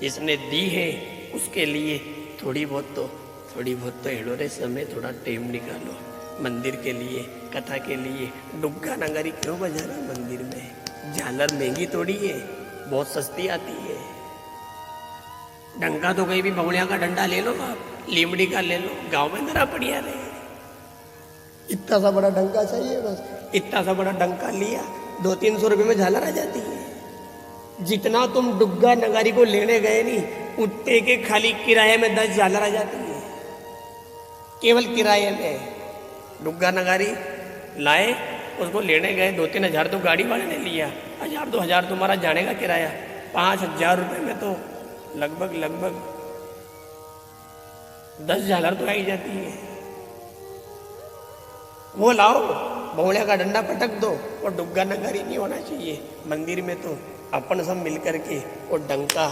जिसने दी है उसके लिए थोड़ी बहुत तो हेड़ोरे समय थोड़ा टाइम निकालो मंदिर के लिए, कथा के लिए। डुग्गा नगारी क्यों बजाना मंदिर में? झालर महंगी थोड़ी है, बहुत सस्ती आती है। डंका तो कहीं भी बगुड़िया का डंडा ले लो आप, लीमड़ी का ले लो, गांव में जरा बढ़िया रहे। इतना सा बड़ा डंका चाहिए बस, इतना सा बड़ा डंका लिया 200-300 रुपये में झालर आ जाती है। जितना तुम डुग्गा नगारी को लेने गए नहीं, उतने के खाली किराए में 10 झालर आ जाती है, केवल किराए में। डुग्गा नगारी लाए, उसको लेने गए 2-3 हज़ार तो गाड़ी वाले ने लिया, 1000-2 हज़ार तुम्हारा जाने का किराया। 5,000 रुपये में तो लगभग 10 झालर तो आई जाती है। वो लाओ, बहुड़िया का डंडा पटक दो, और डुग्गा नगारी नहीं होना चाहिए मंदिर में। तो अपन सब मिलकर के वो डंका,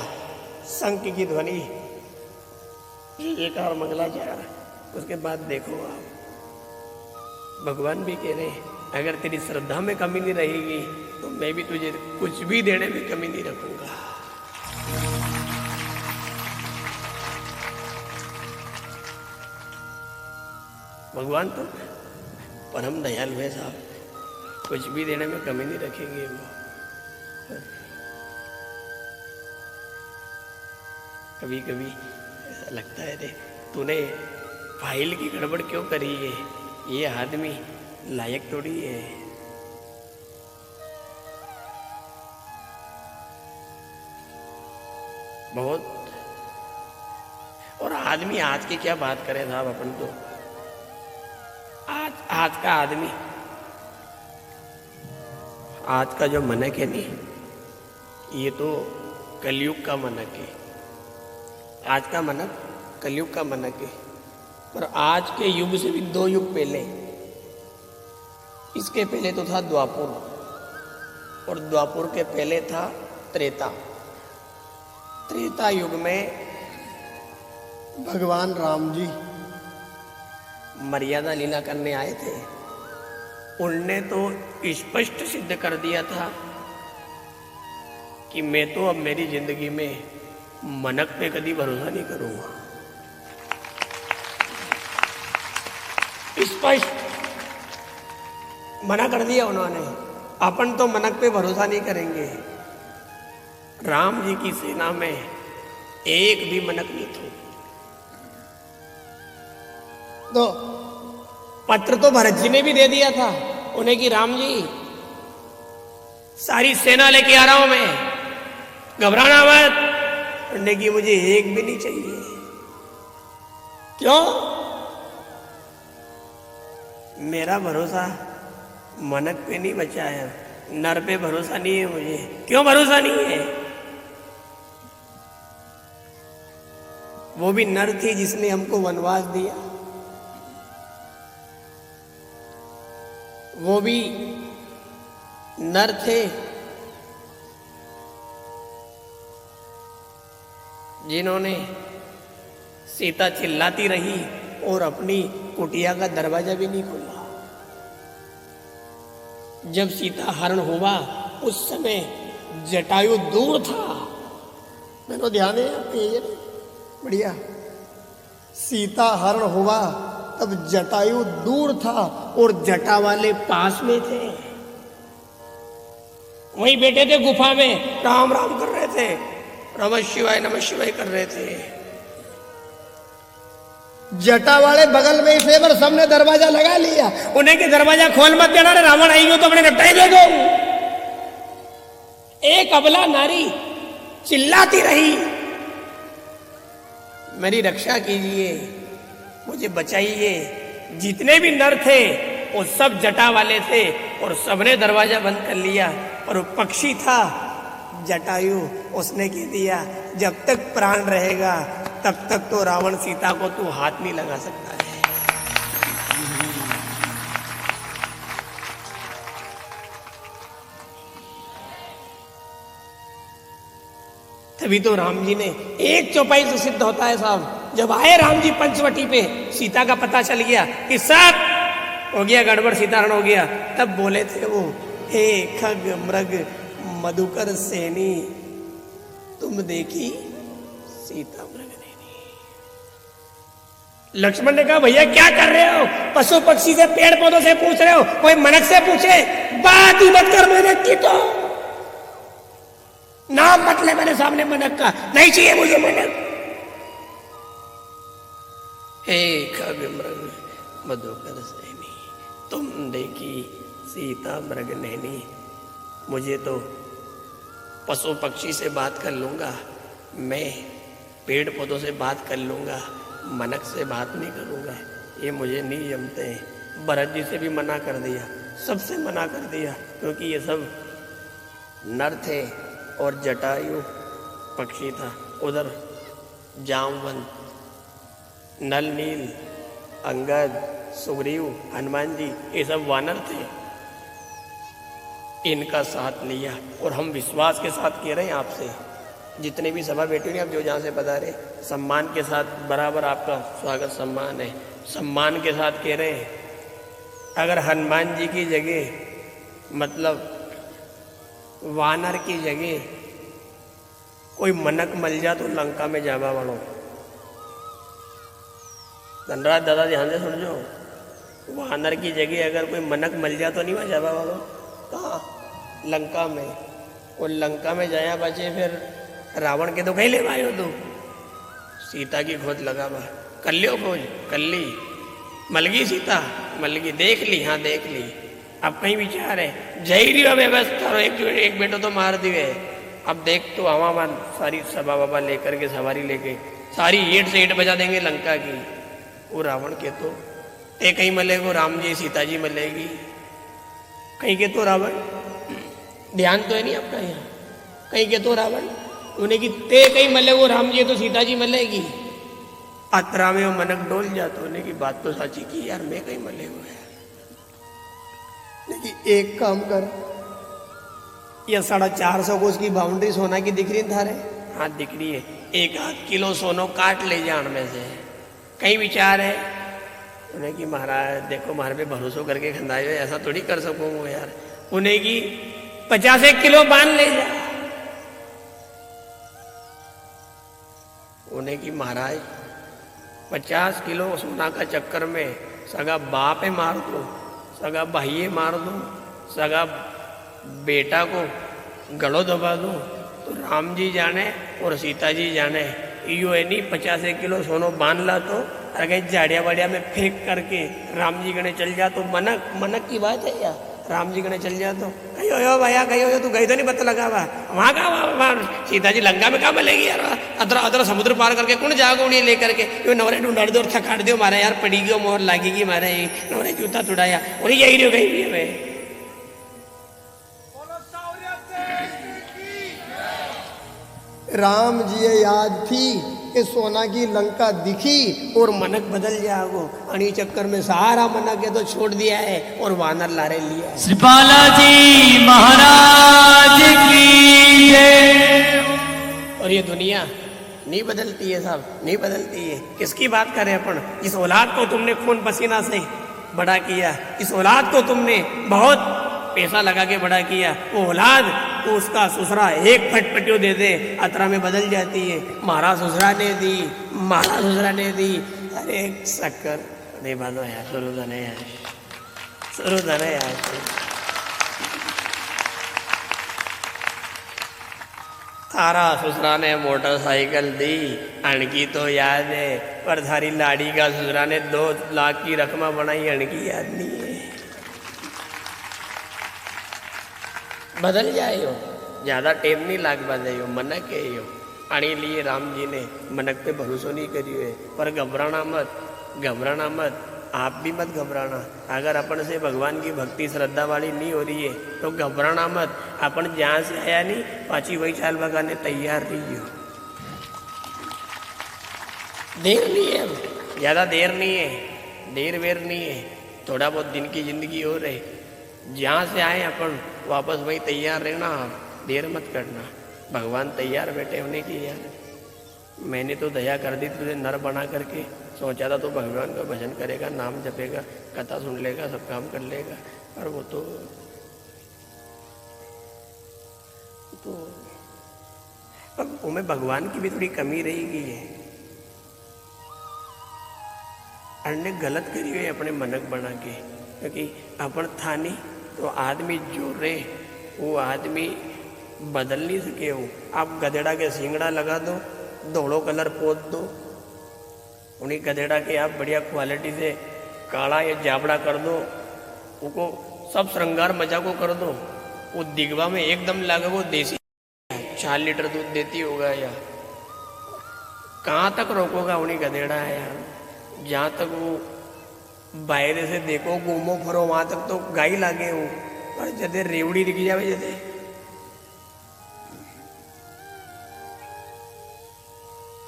शंख की ध्वनि, एक और मंगलाचार, उसके बाद देखो आप। भगवान भी कह रहे अगर तेरी श्रद्धा में कमी नहीं रहेगी तो मैं भी तुझे कुछ भी देने में कमी नहीं रखूंगा। भगवान तो परम दयालु है साहब, कुछ भी देने में कमी नहीं रखेंगे वो। कभी कभी ऐसा लगता है रे, तूने फाइल की गड़बड़ क्यों करी है? ये आदमी लायक थोड़ी है। बहुत। और आदमी आज की क्या बात करें साहब, अपन तो आज का आदमी, आज का जो मनक है नहीं, ये तो कलयुग का मनक है। आज का मनक कलयुग का मनक है। पर आज के युग से भी 2 युग पहले, इसके पहले तो था द्वापुर, और द्वापुर के पहले था त्रेता। त्रेता युग में भगवान राम जी मर्यादा लीला करने आए थे। उनने तो स्पष्ट सिद्ध कर दिया था कि मैं तो अब मेरी जिंदगी में मनक पे कभी भरोसा नहीं करूंगा। स्पष्ट मना कर दिया उन्होंने, अपन तो मनक पे भरोसा नहीं करेंगे। राम जी की सेना में एक भी मनक नहीं था। तो पत्र तो भरत जी ने भी दे दिया था उन्हें कि राम जी सारी सेना लेके आ रहा हूं मैं, घबराना मत। उन्होंने कि मुझे एक भी नहीं चाहिए। क्यों? मेरा भरोसा मनक पे नहीं बचा है, नर पे भरोसा नहीं है मुझे। क्यों भरोसा नहीं है? वो भी नर थी जिसने हमको वनवास दिया, वो भी नर थे जिन्होंने सीता चिल्लाती रही और अपनी कुटिया का दरवाजा भी नहीं खोला। जब सीता हरण हुआ उस समय जटायु दूर था। मैंने ध्यान है आपके, ये बढ़िया। सीता हरण हुआ तब जटायु दूर था और जटा वाले पास में थे। वहीं बैठे थे गुफा में, राम राम कर रहे थे, नमः शिवाय कर रहे थे। जटा वाले बगल में ही थे, पर सबने दरवाजा लगा लिया। उन्हें कि दरवाजा खोल मत देना, रावण आई हो तो अपने निपटाई दे दो। एक अबला नारी चिल्लाती रही, मेरी रक्षा कीजिए, मुझे बचाइए। जितने भी नर थे वो सब जटा वाले थे और सबने दरवाजा बंद कर लिया। और वो पक्षी था जटायु, उसने कह दिया जब तक प्राण रहेगा तब तक तो रावण सीता को तू हाथ नहीं लगा सकता है। तभी तो राम जी ने एक चौपाई से सिद्ध होता है साहब। जब आए राम जी पंचवटी पे, सीता का पता चल गया कि सब हो गया गड़बड़, सीताहरण हो गया, तब बोले थे वो, हे खग मृग मधुकर सेनी, तुम देखी सीता मृगनेनी। लक्ष्मण ने कहा भैया क्या कर रहे हो, पशु पक्षी से पेड़ पौधों से पूछ रहे हो, कोई मनक से पूछे, बात ही मत कर मैंने की तो नाम मत ले मेरे सामने मनक का, नहीं चाहिए मुझे मनक। हे कवि मृग मधुकर सैनी, तुम देखी सीता मृग नैनी, मुझे तो पशु पक्षी से बात कर लूंगा, मैं पेड़ पौधों से बात कर लूंगा, मनक से बात नहीं करूंगा, ये मुझे नहीं जमते हैं। भरत जी से भी मना कर दिया, सबसे मना कर दिया, क्योंकि ये सब नर थे और जटायु पक्षी था। उधर जामवंत, नल नील, अंगद, सुग्रीव, हनुमान जी, ये सब वानर थे। इनका साथ लिया और हम विश्वास के साथ कह रहे हैं आपसे, जितने भी सभा बैठे हुए आप जो जहाँ से बता रहे, सम्मान के साथ बराबर आपका स्वागत सम्मान है, सम्मान के साथ कह रहे हैं, अगर हनुमान जी की जगह मतलब वानर की जगह कोई मनक मल जा तो लंका में जावा वालों। धनराज दादा ध्यान से सुन जो, वानर की जगह अगर कोई मनक मल जा तो नहीं वहाँ जावा वालों, कहाँ? लंका में। और लंका में जाया बचे फिर रावण के तो कहीं ले आयो तू, सीता की खोज लगा बा, कर लियो खोज, कर ली, मल गई सीता, मल गई, देख ली, हाँ देख ली। अब कहीं विचार है, जय रियो व्यवस्था, एक बेटो तो मार दिए, अब देख तो हवा सारी सभा वभा लेकर के सवारी लेके सारी ईट से ईट बजा देंगे लंका की। वो रावण के तो ते कहीं मलेगो, राम जी सीता जी मलेगी, कहीं के तो रावण, ध्यान तो है नहीं आपका यहाँ, कहीं के तो रावण, उन्हें कि ते कहीं मले वो राम जी तो सीता जी मलेगी। अतरा में वो मनक डोल जाता, उन्हें की बात तो साची की यार, मैं कहीं मले हुआ है। लेकिन एक काम कर, यह 450 को उसकी बाउंड्री सोना की दिख रही थारे, हाँ दिख रही है, 1 किलो सोनो काट ले जान में से, कहीं विचार है उन्हें कि महाराज देखो मारे पे भरोसा करके खंदाए हो, ऐसा थोड़ी कर सकूंगा यार, उन्हें की 50 किलो बांध ले जा, उन्हें की महाराज 50 किलो सोना का चक्कर में सगा बाप है मार दो, सगा भाई मार दो, सगा बेटा को गलो दबा दो, तो राम जी जाने और सीता जी जाने, यो है नहीं 50 किलो सोनो बांध ला तो अगर जाड़िया वाड़िया में फेंक करके राम जी गणे चल जा तो मनक, मनक की बात है यार, राम जी गणे चल जा तो कहीं हो भैया, कहीं हो तू गई तो नहीं पता लगा वहाँ का, वहाँ सीता जी लंका में कहाँ मिलेगी यार, अदरा अदरा समुद्र पार करके कौन जागो उन्हें लेकर के, यो नवरे ढूंढ दो और थकाट दो मारे यार, पड़ी गयो मोहर लागेगी मारे, नवरे जूता तुड़ाया और यही रही गई भी है। राम जी याद थी कि सोना की लंका दिखी और मनक बदल जाओ, अणी चक्कर में सारा मनक है तो छोड़ दिया है और वानर लारे लिया है। श्री बालाजी महाराज की जय। और ये दुनिया नहीं बदलती है साहब, नहीं बदलती है, किसकी बात करें अपन, इस औलाद को तुमने खून पसीना से बड़ा किया, इस औलाद को तुमने बहुत पैसा लगा के बड़ा किया, वो औलाद तो उसका ससुरा एक फटपटियो दे दे अतरा में बदल जाती है, मारा ससुरा ने दी, मारा ससुरा ने दी, अरे शक्कर नहीं बांधो यार, शुरू धने यार, शुरू धने यार। थारा ससुरा ने मोटरसाइकिल दी, अणकी तो याद है, पर थारी लाड़ी का ससुरा ने 2 लाख की रकमा बनाई, अणकी याद नहीं है। बदल जाए हो, ज्यादा टेम नहीं लाग बांधे हो, मनक है यो, आने लिए राम जी ने मनक पे भरोसा नहीं करियो है, पर घबराना मत, घबराना मत, आप भी मत घबराना, अगर अपन से भगवान की भक्ति श्रद्धा वाली नहीं हो रही है तो घबराना मत, अपन जहाँ से आया नहीं पाची वही चाल भगाने तैयार रहियो, देर नहीं है, ज्यादा देर नहीं है, देर वेर नहीं है, थोड़ा बहुत दिन की जिंदगी हो रही, जहाँ से आए अपन वापस वही तैयार रहना, देर मत करना, भगवान तैयार बैठे होने की यार, मैंने तो दया कर दी तुझे नर बना करके, सोचा था तो भगवान का भजन करेगा, नाम जपेगा, कथा सुन लेगा, सब काम कर लेगा, पर वो तो उनमें भगवान की भी थोड़ी कमी रहेगी है। अन्य गलत करी हुई अपने मनक बना के, क्योंकि अपन था नहीं तो आदमी जो रहे वो आदमी बदल नहीं सके। हो आप गधेड़ा के सिंगड़ा लगा दो, धोड़ो कलर पोत दो, उन्हीं गधेड़ा के आप बढ़िया क्वालिटी से काला या जाबड़ा कर दो, उनको सब श्रृंगार मजा को कर दो, वो दिगवा में एकदम लगे वो देसी 4 लीटर दूध देती होगा या कहाँ तक रोकोगा उन्हीं गधेड़ा है यार। जहाँ तक वो बाहर से देखो घूमो फिरो वहां तक तो गाय लागे हो, पर जैसे रेवड़ी दिख जावे जैसे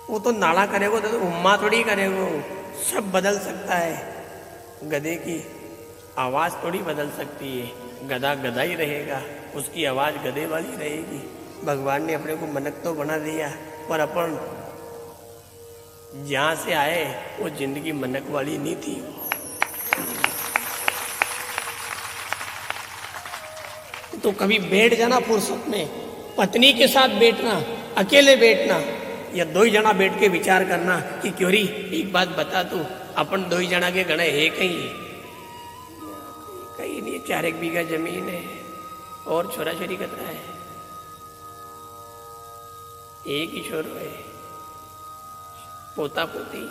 वो तो नाड़ा करेगो तो उम्मा थोड़ी करेगो। सब बदल सकता है, गधे की आवाज थोड़ी बदल सकती है। गधा गधा ही रहेगा, उसकी आवाज गधे वाली रहेगी। भगवान ने अपने को मनक तो बना दिया, पर अपन जहां से आए वो जिंदगी मनक वाली नहीं थी। तो कभी बैठ जाना फुर्सत में, पत्नी के साथ बैठना, अकेले बैठना, या 2 जना बैठ के विचार करना कि क्यों री एक बात बता तू, अपन 2 जना के गणे है कहीं कहीं नहीं। 4 बीघा जमीन है और छोरा छोरी कतरा है, एक ही छोरो है, पोता पोती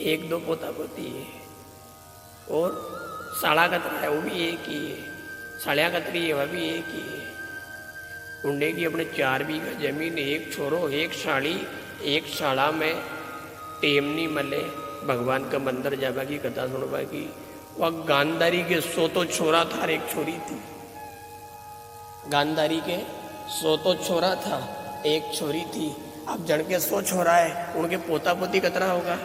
1-2 पोता पोती है, और साड़ा कतरा है वो भी एक ही है, साड़िया कतरी है वह भी एक ही है। उंडे की अपने 4 बीघा जमीन, 1 छोरो 1 साड़ी, 1 साड़ा में टेम नहीं मले भगवान का मंदिर जाबा की कथा सुनवा की। वह गांधारी के 100 तो छोरा था और 1 छोरी थी। गांधारी के 100 तो छोरा था, 1 छोरी थी। अब जन के 100 छोरा है, उनके पोता पोती कतरा होगा?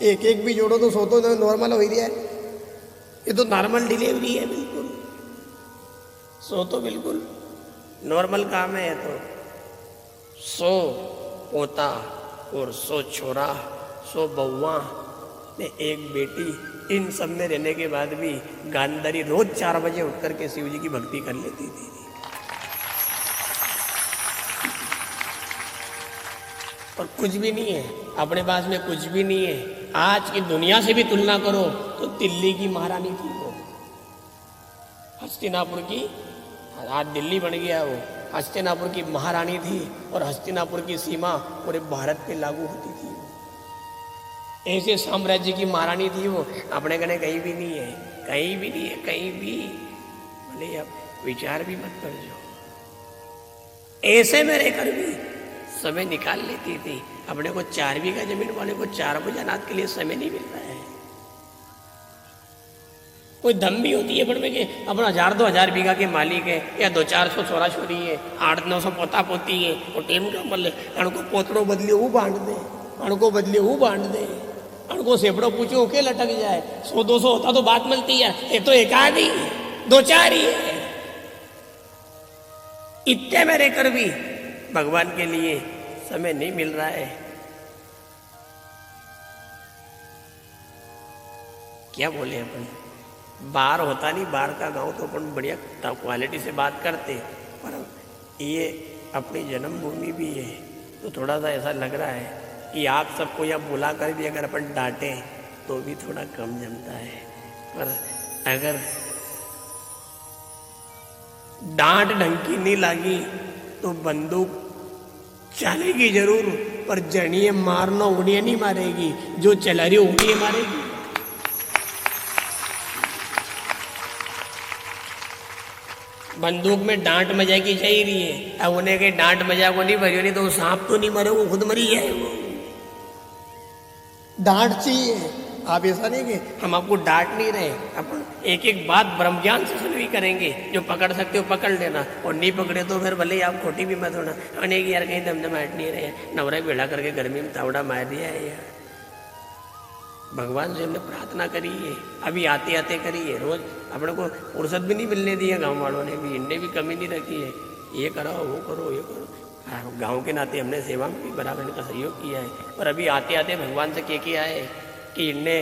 एक भी जोड़ो तो 100 तो नॉर्मल हो ही रहा है। ये तो नॉर्मल डिलीवरी है, बिल्कुल 100 तो बिल्कुल नॉर्मल काम है। तो 100 पोता और 100 छोरा, 100 बउआ ने 1 बेटी, इन सब में रहने के बाद भी गांधारी रोज 4 बजे उठ करके शिव जी की भक्ति कर लेती थी। और कुछ भी नहीं है अपने पास में, कुछ भी नहीं है। आज की दुनिया से भी तुलना करो तो दिल्ली की महारानी थी वो, हस्तिनापुर की, आज दिल्ली बन गया वो, हस्तिनापुर की महारानी थी। और हस्तिनापुर की सीमा पूरे भारत पे लागू होती थी। ऐसे साम्राज्य की महारानी थी वो। अपने कने कहीं भी नहीं है, कहीं भी नहीं है, कहीं भी। भले अब विचार भी मत कर जो, ऐसे में रहकर भी समय निकाल लेती थी। अपने को 4 बीघा जमीन वाले को 4 भोजनाथ के लिए समय नहीं मिल रहा है। कोई दम भी होती है पढ़ में कि अपन 1000-2000 बीघा के मालिक है, या 200-400 छोरा छोरी है, 800-900 पोता पोती है, वो टेम का मल अणको पोतड़ो बदलियो वो बांट दे, अणको बदलियो वो बांट दे, अणको सेपड़ो पूछो के लटक जाए। 100-200 होता तो बात मिलती है, ये तो 1 आध ही 2-4 ही है। इतने में रहकर भी भगवान के लिए समय नहीं मिल रहा है। क्या बोले अपन, बाहर होता नहीं, बाहर का गांव तो अपन बढ़िया क्वालिटी से बात करते, पर ये अपनी जन्मभूमि भी है तो थोड़ा सा ऐसा लग रहा है कि आप सबको यहाँ बुला कर भी अगर अपन डांटे तो भी थोड़ा कम जमता है। पर अगर डांट ढंग की नहीं लगी तो बंदूक चलेगी जरूर, पर जड़िए मारना उड़िए नहीं मारेगी, जो चला रही उड़िए मारेगी। बंदूक में डांट मजाक की चाहिए रही है। अब उन्हें के डांट मजाक को नहीं भरी, नहीं तो सांप तो नहीं मरे, वो खुद मरी है। वो डांट चाहिए। आप ऐसा नहीं कि हम आपको डांट नहीं रहे, अपन एक एक बात ब्रह्म ज्ञान से सुनवी करेंगे। जो पकड़ सकते हो पकड़ लेना, और नहीं पकड़े तो फिर भले ही आप खोटी भी मत होना। अनेक यार कहीं दमदमाहट नहीं रहे, नवरा बेड़ा करके गर्मी में तावड़ा मार दिया है यार। भगवान से हमने प्रार्थना करी है, अभी आते आते करी है। रोज अपने को फुर्सत भी नहीं मिलने दी है, गाँव वालों ने भी, इनने भी कमी नहीं रखी है। ये करो वो करो ये करो। गाँव के नाते हमने सेवा में भी बराबर इनका सहयोग किया है। पर अभी आते आते भगवान से कह के आए कि इनने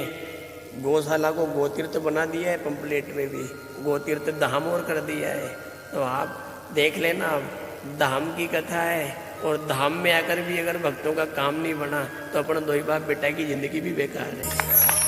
गौशाला को गोतीर्थ बना दिया है, पंपलेट में भी गोतीर्थ धाम और कर दिया है। तो आप देख लेना, धाम की कथा है और धाम में आकर भी अगर भक्तों का काम नहीं बना तो अपना दो ही बाप बेटा की जिंदगी भी बेकार है।